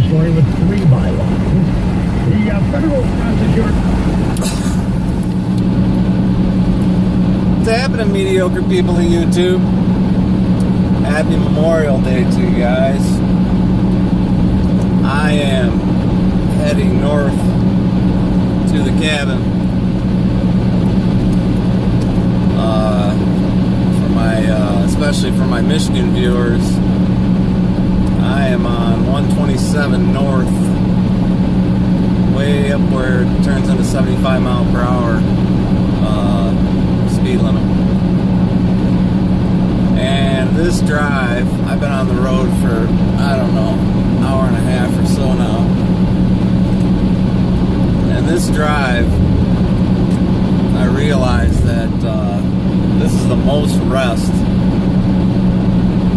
story with 3 bylines. The federal prosecutor... What's happening, mediocre people of YouTube? Happy Memorial Day to you guys. I am heading north to the cabin especially for my Michigan viewers. I am on 127 north, way up where it turns into 75 mile per hour speed limit. And this drive, I've been on the road for, I don't know, an hour and a half or so now. And this drive, I realized that this is the most rest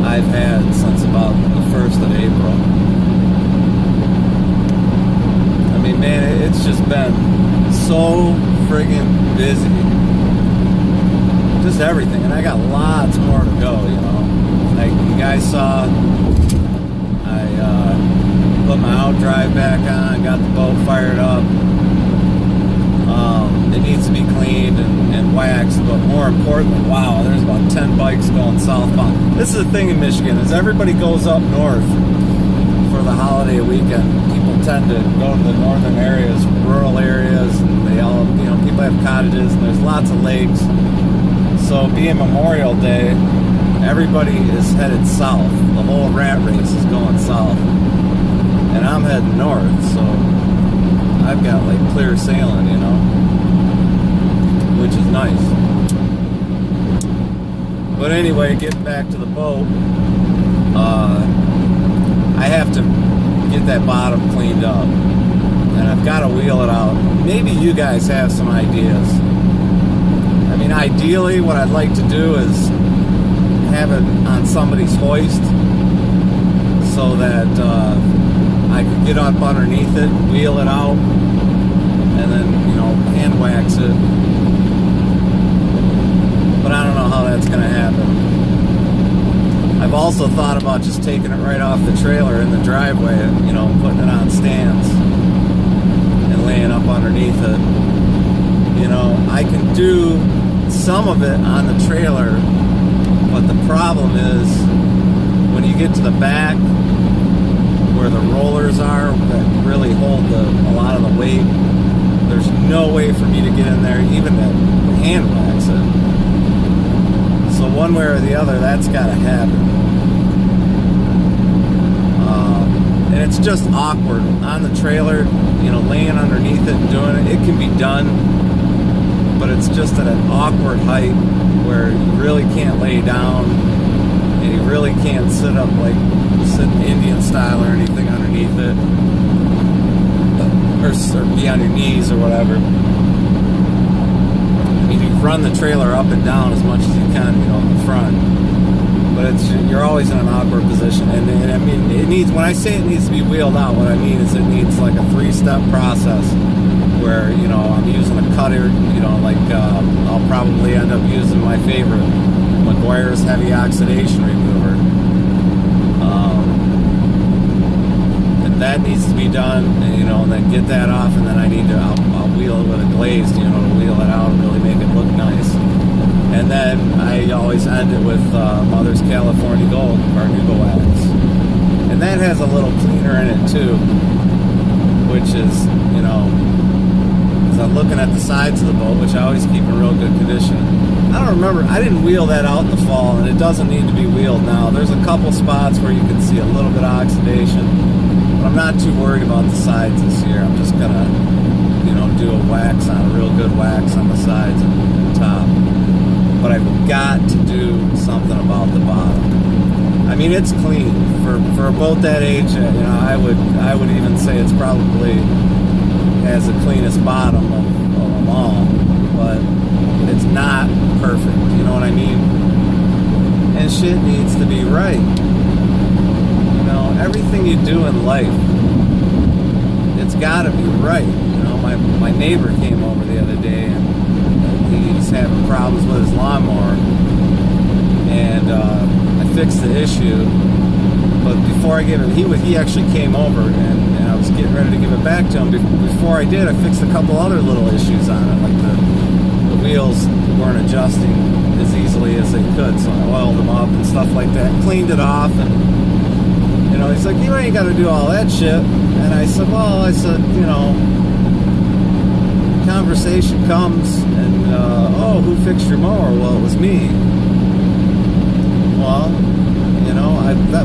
I've had since about the 1st of April. I mean, man, it's just been so friggin' busy. Just everything. And I got lots more to go, you know. Like you guys saw, I put my outdrive back on, got the boat fired up. It needs to be cleaned and waxed, but more importantly, wow, there's about 10 bikes going southbound. This is the thing in Michigan, is everybody goes up north for the holiday weekend. People tend to go to the northern areas, rural areas, and they all, you know, people have cottages, and there's lots of lakes. So being Memorial Day, everybody is headed south. The whole rat race is going south. And I'm heading north, so I've got like clear sailing, you know, which is nice. But anyway, getting back to the boat, I have to get that bottom cleaned up, and I've got to wheel it out. Maybe you guys have some ideas. I mean, ideally, what I'd like to do is have it on somebody's hoist so that I could get up underneath it, wheel it out, and then, you know, hand wax it. But I don't know how that's going to happen. I've also thought about just taking it right off the trailer in the driveway and, you know, putting it on stands and laying up underneath it. You know, I can do some of it on the trailer, but the problem is when you get to the back where the rollers are that really hold a lot of the weight, there's no way for me to get in there even to hand wax it. So one way or the other, that's got to happen. And it's just awkward on the trailer, you know, laying underneath it and doing it. It can be done, but it's just at an awkward height where you really can't lay down and you really can't sit up like sit Indian style or anything underneath it, or be on your knees or whatever. I mean, you run the trailer up and down as much as you can, you know, in the front, but you're always in an awkward position. And I mean, it needs, when I say it needs to be wheeled out, what I mean is it needs like a 3-step process where, you know, I'm using a cutter, you know, like I'll probably end up using my favorite, McGuire's heavy oxidation remover. And that needs to be done, and, you know, and then get that off, and then I'll wheel it with a glazed, you know, to wheel it out and really make it look nice. And then I always end it with Mother's California Gold, Carnugo wax. And that has a little cleaner in it too, which is, you know, as I'm looking at the sides of the boat, which I always keep in real good condition. I don't remember, I didn't wheel that out in the fall, and it doesn't need to be wheeled now. There's a couple spots where you can see a little bit of oxidation, but I'm not too worried about the sides this year. I'm just gonna, you know, do a wax on, a real good wax on the sides and top. But I've got to do something about the bottom. I mean, it's clean for a boat that age. You know, I would even say it's probably has the cleanest bottom of them all, but it's not perfect. You know what I mean? And shit needs to be right. You know, everything you do in life, it's got to be right. You know, my neighbor came over the other day and he's having problems with his lawnmower, and I fixed the issue, but before I gave it, he actually came over, and I was getting ready to give it back to him. Before I did, I fixed a couple other little issues on it, like the wheels weren't adjusting as easily as they could, so I oiled them up and stuff like that, cleaned it off, and he's like, you ain't got to do all that shit. And I said, conversation comes, and who fixed your mower? Well, it was me. Well,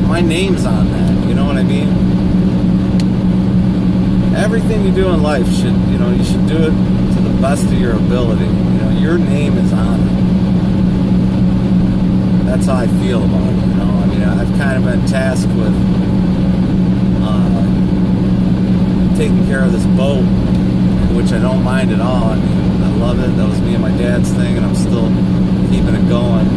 my name's on that. You know what I mean? Everything you do in life you should do it to the best of your ability. Your name is on it. That's how I feel about it. I've kind of been tasked with taking care of this boat, which I don't mind at all. I love it. That was me and my dad's thing, and I'm still keeping it going.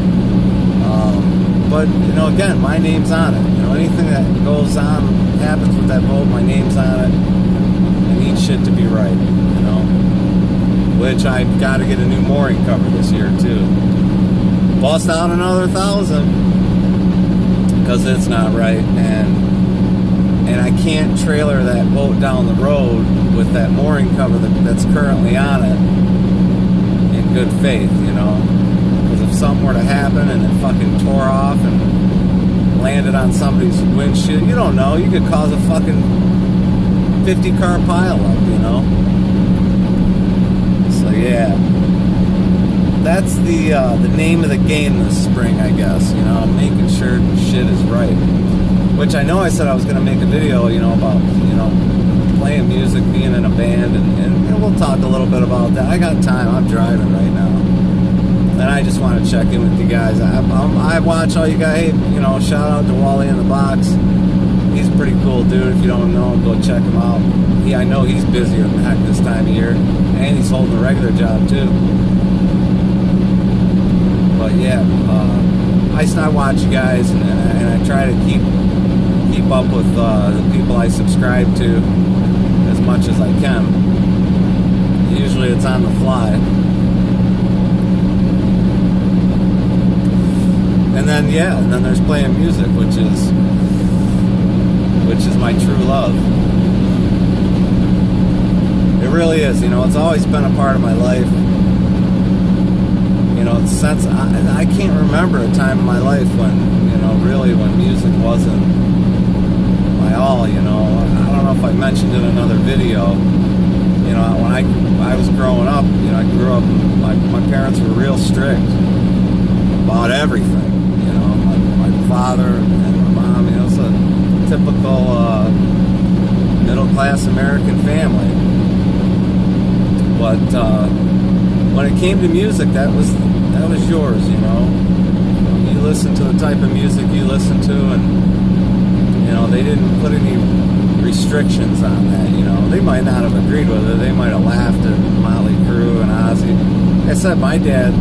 But again, my name's on it. Anything that goes on, happens with that boat, my name's on it. I need shit to be right. Which I've got to get a new mooring cover this year too. Bust out another $1,000 because it's not right, and I can't trailer that boat down the road with that mooring cover that's currently on it in good faith, because if something were to happen and it fucking tore off and landed on somebody's windshield, you don't know, you could cause a fucking 50-car pileup, So yeah, that's the name of the game this spring, I guess. Making sure shit is right. Which I know I said I was going to make a video, about, playing music, being in a band, and we'll talk a little bit about that. I got time. I'm driving right now. And I just want to check in with you guys. I watch all you guys. Hey, shout out to Wally in the Box. He's a pretty cool dude. If you don't know him, go check him out. I know he's busier than heck this time of year. And he's holding a regular job, too. But yeah, I watch you guys, and I try to keep up with the people I subscribe to as much as I can. Usually it's on the fly. And then there's playing music, which is my true love. It really is. It's always been a part of my life. Since I can't remember a time in my life when really when music wasn't my all. I don't know if I mentioned in another video. When I was growing up, I grew up. My parents were real strict about everything. My father and my mom. It's a typical middle class American family. But when it came to music, that was yours. You listen to the type of music you listen to, and they didn't put any restrictions on that. They might not have agreed with it. They might have laughed at Motley Crue and Ozzy. Like I said, my dad,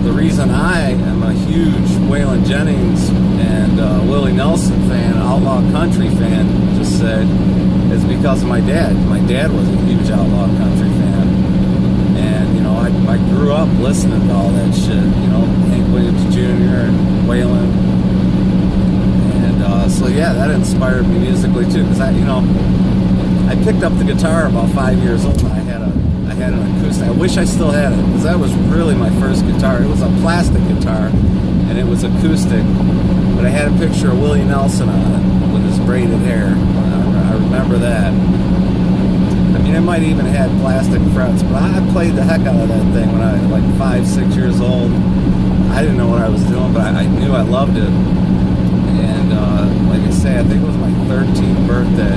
the reason I am a huge Waylon Jennings and Willie Nelson fan, outlaw country fan, just said, is because of my dad. My dad was a huge outlaw country fan. And, I grew up listening to all that shit. Hank Williams Jr. and Waylon. And so, yeah, that inspired me musically, too. Because, I picked up the guitar about 5 years old. I had an acoustic. I wish I still had it, because that was really my first guitar. It was a plastic guitar, and it was acoustic. But I had a picture of Willie Nelson on it with his braided hair. I remember that. It might even had plastic frets, but I played the heck out of that thing when I was like 5, 6 years old. I didn't know what I was doing, but I knew I loved it. And like I say, I think it was my 13th birthday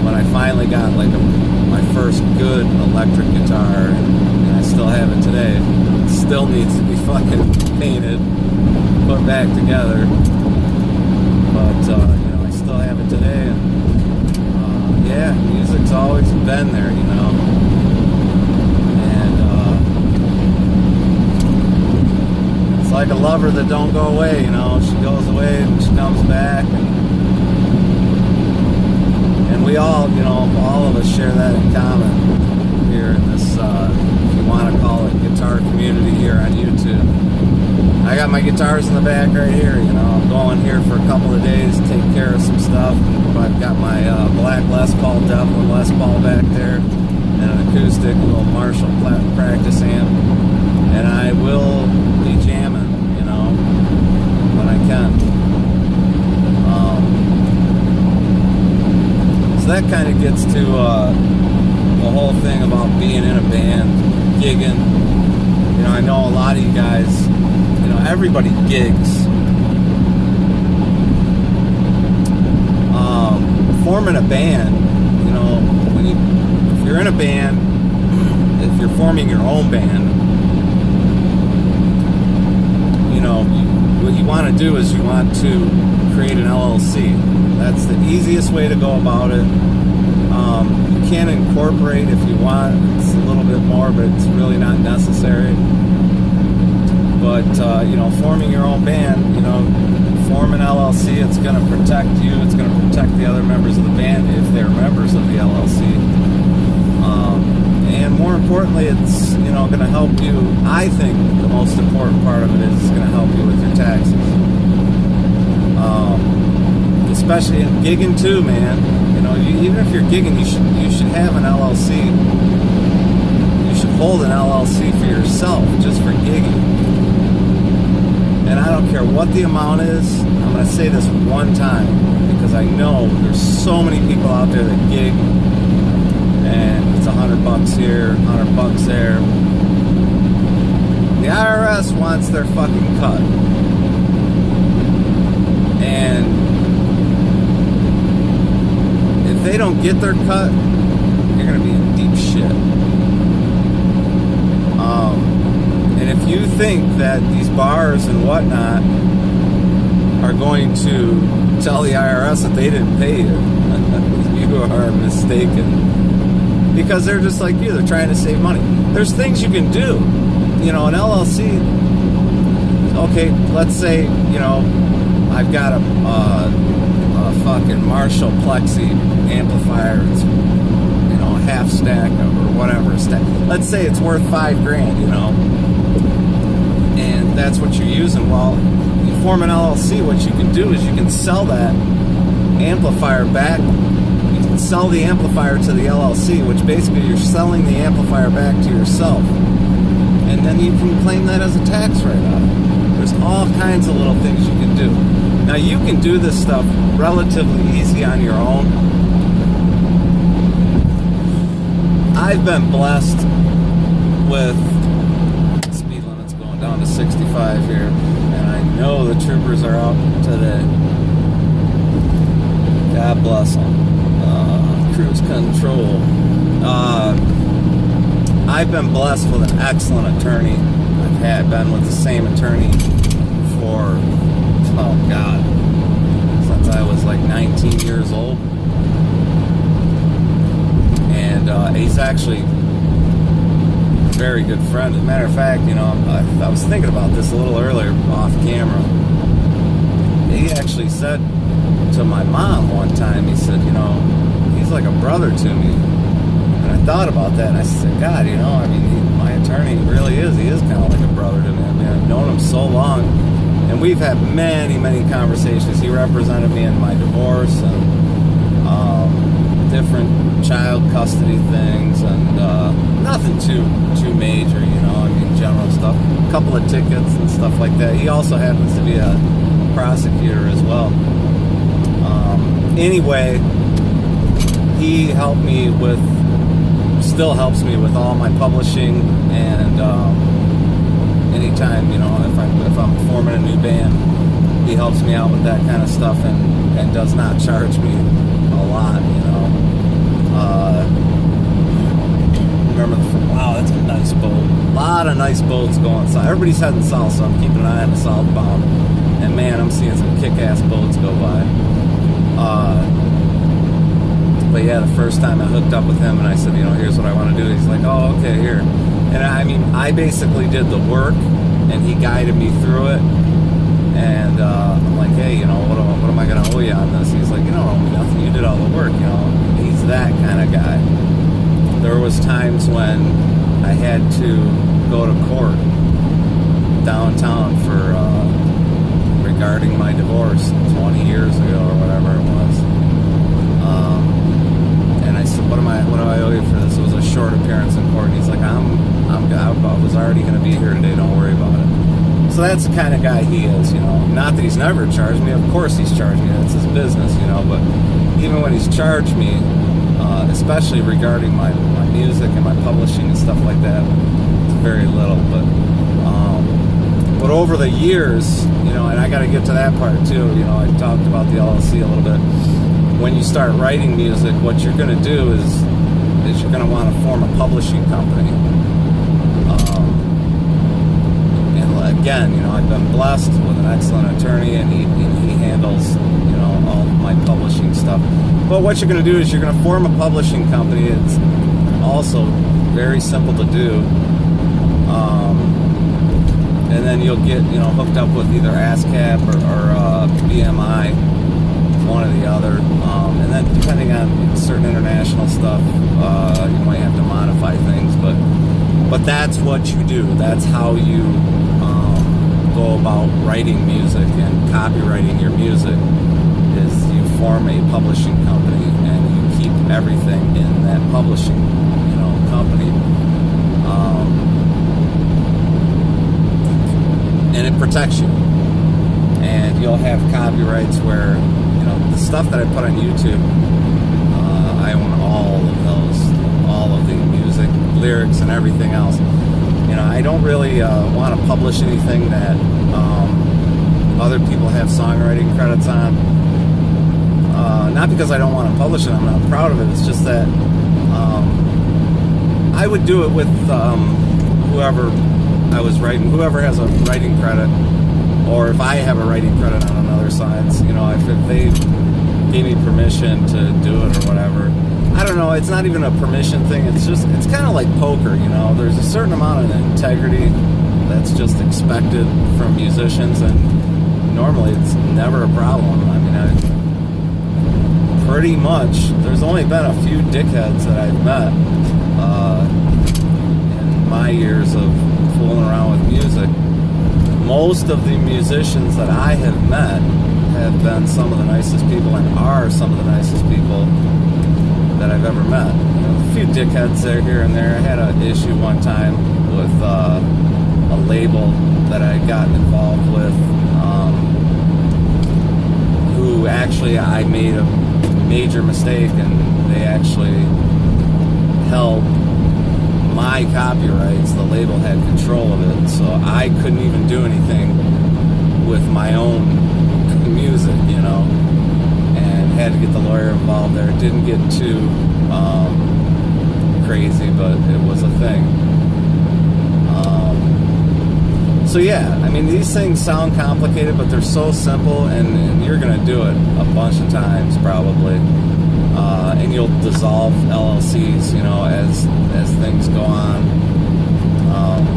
when I finally got my first good electric guitar, and I still have it today. It still needs to be fucking painted, put back together, but I still have it today. And yeah, music's always been there, and it's like a lover that don't go away. She goes away and she comes back, and we all, all of us share that in common here in this, if you want to call it, guitar community here on YouTube. I I got my guitars in the back right here. You know, I'm going here for a couple of days, take care of some stuff. I've got my black Les Paul Devlin Les Paul back there, and an acoustic, a little Marshall practice amp, and I will be jamming, you know, when I can. So that kind of gets to the whole thing about being in a band, gigging. You know, I know a lot of you guys, you know, everybody gigs. Forming a band, you know, if you're in a band, if you're forming your own band, you know, what you want to do is you want to create an LLC. That's the easiest way to go about it. You can incorporate if you want. It's a little bit more, but it's really not necessary. But, you know, forming your own band, you know, form an LLC. It's going to protect you. It's going to protect the other members of the band if they're members of the LLC. And more importantly, it's, you know, going to help you. I think the most important part of it is it's going to help you with your taxes. Especially in gigging too, man. You know, even if you're gigging, you should have an LLC. You should hold an LLC for yourself just for gigging. And I don't care what the amount is. I'm going to say this one time because I know there's so many people out there that gig, and it's $100 here, $100 there. The IRS wants their fucking cut, and if they don't get their cut, you're going to be in deep shit. And if you think that these bars and whatnot are going to tell the IRS that they didn't pay you, you are mistaken. Because they're just like you. They're trying to save money. There's things you can do. You know, an LLC, okay, let's say, you know, I've got a fucking Marshall Plexi amplifier. It's, you know, a half stack or whatever. Let's say it's worth $5,000, you know. And that's what you're using. Well, you form an LLC, what you can do is you can sell that amplifier back. You can sell the amplifier to the LLC, which basically you're selling the amplifier back to yourself. And then you can claim that as a tax write-off. There's all kinds of little things you can do. Now, you can do this stuff relatively easy on your own. I've been blessed with down to 65 here, and I know the troopers are out today. God bless them. Cruise control. I've been blessed with an excellent attorney. I've been with the same attorney for, oh God, since I was like 19 years old. And he's actually very good friend. As a matter of fact, you know, I was thinking about this a little earlier off camera. He actually said to my mom one time, he said, you know, he's like a brother to me. And I thought about that, and I said, God, you know, I mean, my attorney really is. He is kind of like a brother to me. I mean, I've known him so long, and we've had many, many conversations. He represented me in my divorce and different child custody things, and nothing too major, you know, I mean, general stuff. A couple of tickets and stuff like that. He also happens to be a prosecutor as well. Anyway, he helped me with, still helps me with all my publishing, and anytime, you know, if I'm forming a new band, he helps me out with that kind of stuff, and does not charge me a lot, you know. Remember wow, that's a nice boat. A lot of nice boats going south. Everybody's heading south, so I'm keeping an eye on the southbound. And man, I'm seeing some kick-ass boats go by. But yeah, the first time I hooked up with him and I said, you know, here's what I want to do. He's like, oh, okay, here. And I mean, I basically did the work, and he guided me through it. And I'm like, hey, you know, what am I going to owe you on this? He's like, you don't owe me nothing. You did all the work, you know. He's that kind of guy. There was times when I had to go to court downtown for regarding my divorce 20 years ago or whatever it was. And I said, what do I owe you for this? It was a short appearance in court. And he's like, I was already going to be here today. Don't worry about it. So that's the kind of guy he is, you know. Not that he's never charged me. Of course he's charged me. That's his business, you know. But even when he's charged me, especially regarding my music and my publishing and stuff like that, it's very little. But over the years, you know, and I got to get to that part too. You know, I talked about the LLC a little bit. When you start writing music, what you're going to do is you're going to want to form a publishing company. And again, you know, I've been blessed with an excellent attorney, and he handles, you know, all my publishing stuff. But what you're going to do is you're going to form a publishing company. It's also very simple to do. And then you'll get, you know, hooked up with either ASCAP or BMI, one or the other. And then depending on certain international stuff, you might have to modify things. But that's what you do. That's how you go about writing music and copywriting your music. Is you form a publishing company and you keep everything in that publishing, you know, company. And it protects you. And you'll have copyrights where, you know, the stuff that I put on YouTube, I own all of those, all of the music, lyrics, and everything else. You know, I don't really want to publish anything that other people have songwriting credits on. Not because I don't want to publish it, I'm not proud of it. It's just that I would do it with whoever I was writing, whoever has a writing credit, or if I have a writing credit on another side, you know, if they gave me permission to do it or whatever. I don't know, it's not even a permission thing, it's kind of like poker, you know. There's a certain amount of integrity that's just expected from musicians, and normally it's never a problem. I mean, pretty much, there's only been a few dickheads that I've met in my years of fooling around with music. Most of the musicians that I have met have been some of the nicest people and are some of the nicest people that I've ever met. You know, a few dickheads there, here and there. I had an issue one time with a label that I got involved with, who actually I made a major mistake, and they actually held my copyrights. The label had control of it, so I couldn't even do anything with my own music, you know, and had to get the lawyer involved there. It didn't get too crazy, but it was a thing. So yeah, I mean, these things sound complicated, but they're so simple, and you're going to do it a bunch of times probably. And you'll dissolve LLCs, you know, as things go on,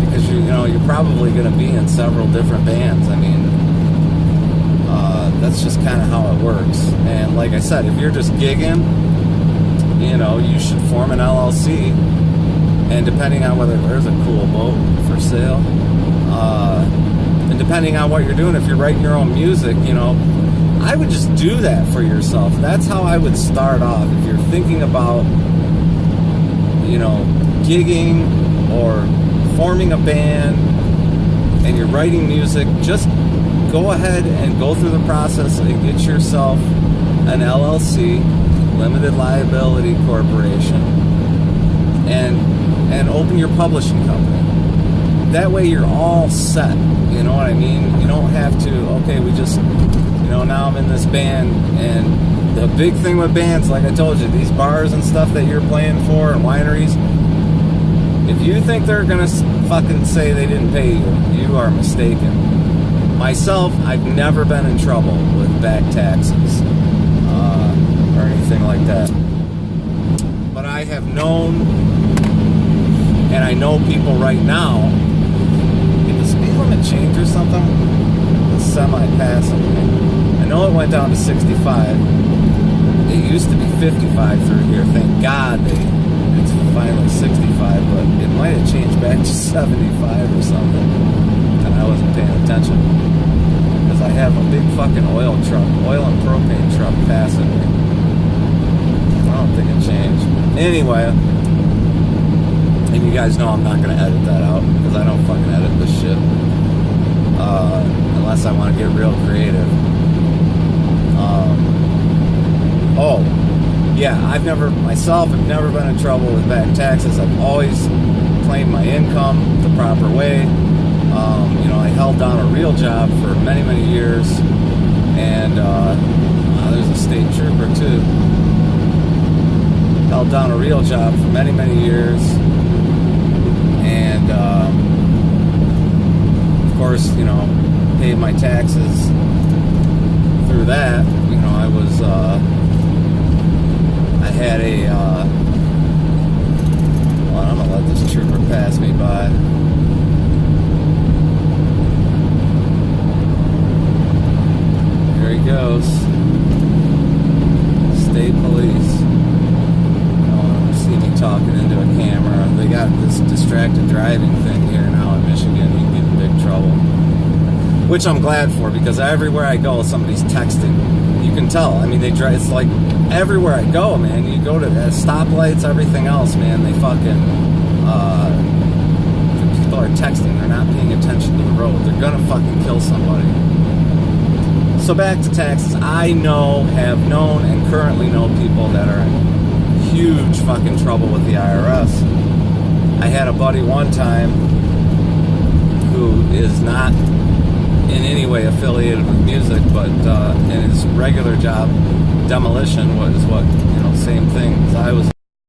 because you know you're probably going to be in several different bands. I mean, that's just kind of how it works. And like I said, if you're just gigging, you know, you should form an LLC. And depending on whether there's a cool boat for sale, and depending on what you're doing, if you're writing your own music, you know, I would just do that for yourself. That's how I would start off. If you're thinking about, you know, gigging or forming a band and you're writing music, just go ahead and go through the process and get yourself an LLC, limited liability corporation, and open your publishing company. That way you're all set. You know what I mean? You don't have to, okay, we just, you know, now I'm in this band. And the big thing with bands, like I told you, these bars and stuff that you're playing for and wineries, if you think they're going to fucking say they didn't pay you, you are mistaken. Myself, I've never been in trouble with back taxes or anything like that. But I have known, and I know people right now, did the speed limit change or something? The semi-passing. I know it went down to 65. It used to be 55 through here. Thank God it's finally 65, but it might have changed back to 75 or something. And I I wasn't paying attention. Because I have a big fucking oil and propane truck passing me. I don't think it changed. Anyway, and you guys know I'm not going to edit that out, because I don't fucking edit this shit. Unless I want to get real creative. I've never been in trouble with back taxes. I've always claimed my income the proper way. I held down a real job for many, many years, and there's a state trooper too. Held down a real job for many, many years, and of course, paid my taxes through that. I had I'm gonna let this trooper pass me by. Here he goes. State police. See me talking into a camera. They got this distracted driving thing here now in Michigan. You can get in big trouble. Which I'm glad for, because everywhere I go, somebody's texting. You can tell. I mean, they drive. It's like everywhere I go, man. You go to stoplights, everything else, man. They fucking people are texting. They're not paying attention to the road. They're gonna fucking kill somebody. So back to taxes. I have known, and currently know people that are in huge fucking trouble with the IRS. I had a buddy one time who is not in any way affiliated with music, but in his regular job, demolition was same thing as I was